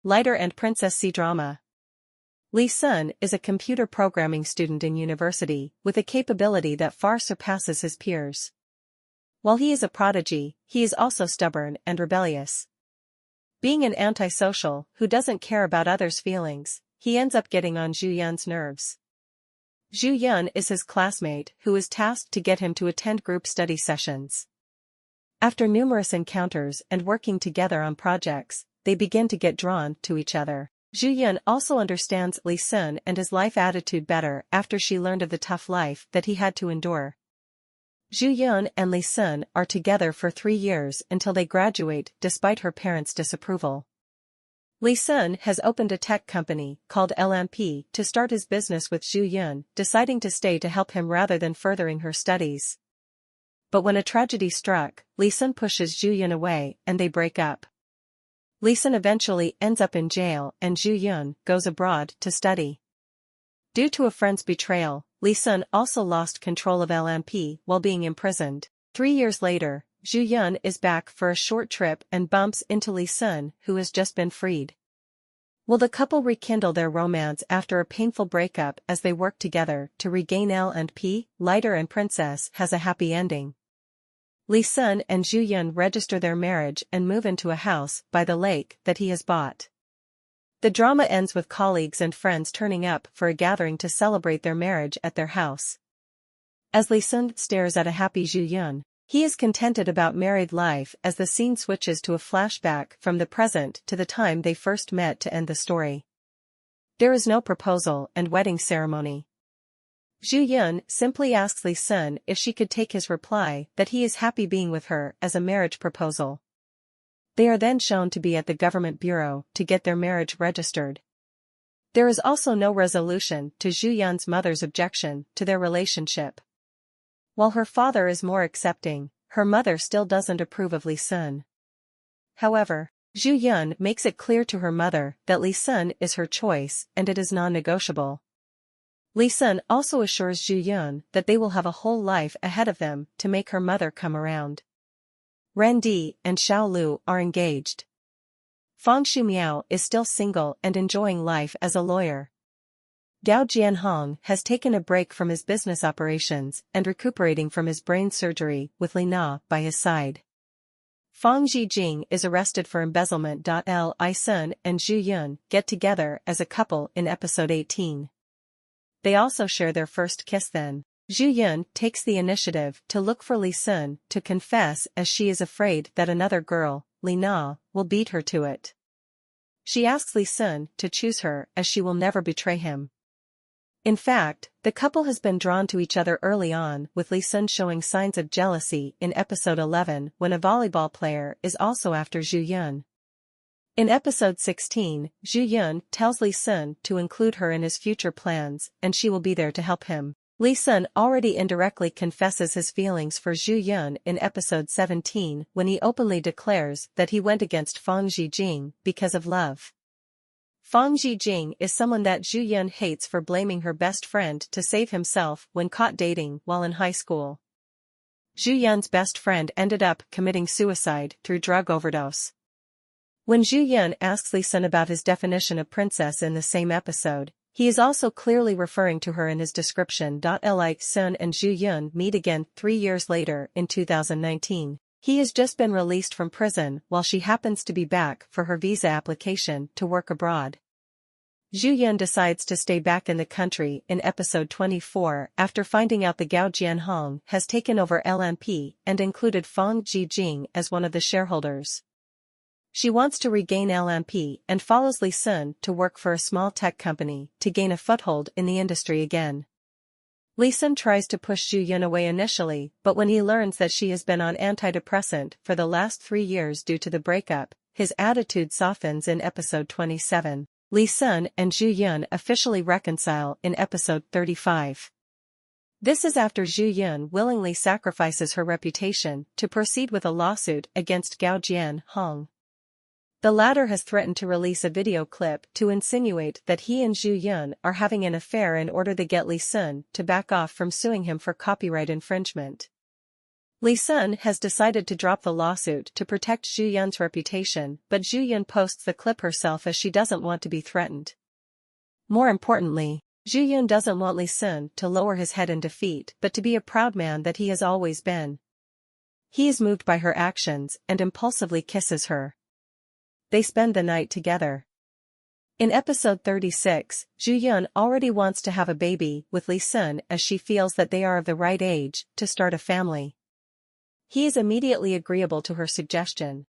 lighter and Princess C-drama. Li Xun is a computer programming student in university, with a capability that far surpasses his peers. While he is a prodigy, he is also stubborn and rebellious. Being an antisocial who doesn't care about others' feelings, he ends up getting on Zhu Yun's nerves. Zhu Yun is his classmate who is tasked to get him to attend group study sessions. After numerous encounters and working together on projects, they begin to get drawn to each other. Zhu Yun also understands Li Xun and his life attitude better after she learned of the tough life that he had to endure. Zhu Yun and Li Xun are together for 3 years until they graduate despite her parents' disapproval. Li Xun has opened a tech company called LMP to start his business with Zhu Yun, deciding to stay to help him rather than furthering her studies. But when a tragedy struck, Li Xun pushes Zhu Yun away and they break up. Li Xun eventually ends up in jail and Zhu Yun goes abroad to study. Due to a friend's betrayal, Li Xun also lost control of LMP while being imprisoned. 3 years later, Zhu Yun is back for a short trip and bumps into Li Xun, who has just been freed. Will the couple rekindle their romance after a painful breakup as they work together to regain L&P? Lighter and Princess has a happy ending. Li Xun and Zhu Yun register their marriage and move into a house by the lake that he has bought. The drama ends with colleagues and friends turning up for a gathering to celebrate their marriage at their house. As Li Xun stares at a happy Zhu Yun, he is contented about married life as the scene switches to a flashback from the present to the time they first met to end the story. There is no proposal and wedding ceremony. Zhu Yun simply asks Li Xun if she could take his reply that he is happy being with her as a marriage proposal. They are then shown to be at the government bureau to get their marriage registered. There is also no resolution to Zhu Yun's mother's objection to their relationship. While her father is more accepting, her mother still doesn't approve of Li Xun. However, Zhu Yun makes it clear to her mother that Li Xun is her choice and it is non-negotiable. Li Xun also assures Zhu Yun that they will have a whole life ahead of them to make her mother come around. Ren Di and Xiao Lu are engaged. Fang Shumiao is still single and enjoying life as a lawyer. Gao Jianhong has taken a break from his business operations and recuperating from his brain surgery with Li Na by his side. Fang Zhijing is arrested for embezzlement. Li Xun and Zhu Yun get together as a couple in episode 18. They also share their first kiss then. Zhu Yun takes the initiative to look for Li Xun to confess as she is afraid that another girl, Li Na, will beat her to it. She asks Li Xun to choose her as she will never betray him. In fact, the couple has been drawn to each other early on, with Li Xun showing signs of jealousy in episode 11 when a volleyball player is also after Zhu Yun. In episode 16, Zhu Yun tells Li Xun to include her in his future plans and she will be there to help him. Li Xun already indirectly confesses his feelings for Zhu Yun in episode 17 when he openly declares that he went against Fang Zhijing because of love. Fang Zhijing is someone that Zhu Yun hates for blaming her best friend to save himself when caught dating while in high school. Zhu Yun's best friend ended up committing suicide through drug overdose. When Zhu Yun asks Li Xun about his definition of princess in the same episode, he is also clearly referring to her in his description. Li Xun and Zhu Yun meet again 3 years later in 2019. He has just been released from prison while she happens to be back for her visa application to work abroad. Zhu Yun decides to stay back in the country in episode 24 after finding out the Gao Jianhong has taken over LNP and included Fang Zhijing as one of the shareholders. She wants to regain LNP and follows Li Xun to work for a small tech company to gain a foothold in the industry again. Li Xun tries to push Zhu Yun away initially, but when he learns that she has been on antidepressant for the last 3 years due to the breakup, his attitude softens in episode 27. Li Xun and Zhu Yun officially reconcile in episode 35. This is after Zhu Yun willingly sacrifices her reputation to proceed with a lawsuit against Gao Jianhong. The latter has threatened to release a video clip to insinuate that he and Zhu Yun are having an affair in order to get Li Xun to back off from suing him for copyright infringement. Li Xun has decided to drop the lawsuit to protect Zhu Yun's reputation, but Zhu Yun posts the clip herself as she doesn't want to be threatened. More importantly, Zhu Yun doesn't want Li Xun to lower his head in defeat but to be a proud man that he has always been. He is moved by her actions and impulsively kisses her. They spend the night together. In episode 36, Zhu Yun already wants to have a baby with Li Xun as she feels that they are of the right age to start a family. He is immediately agreeable to her suggestion.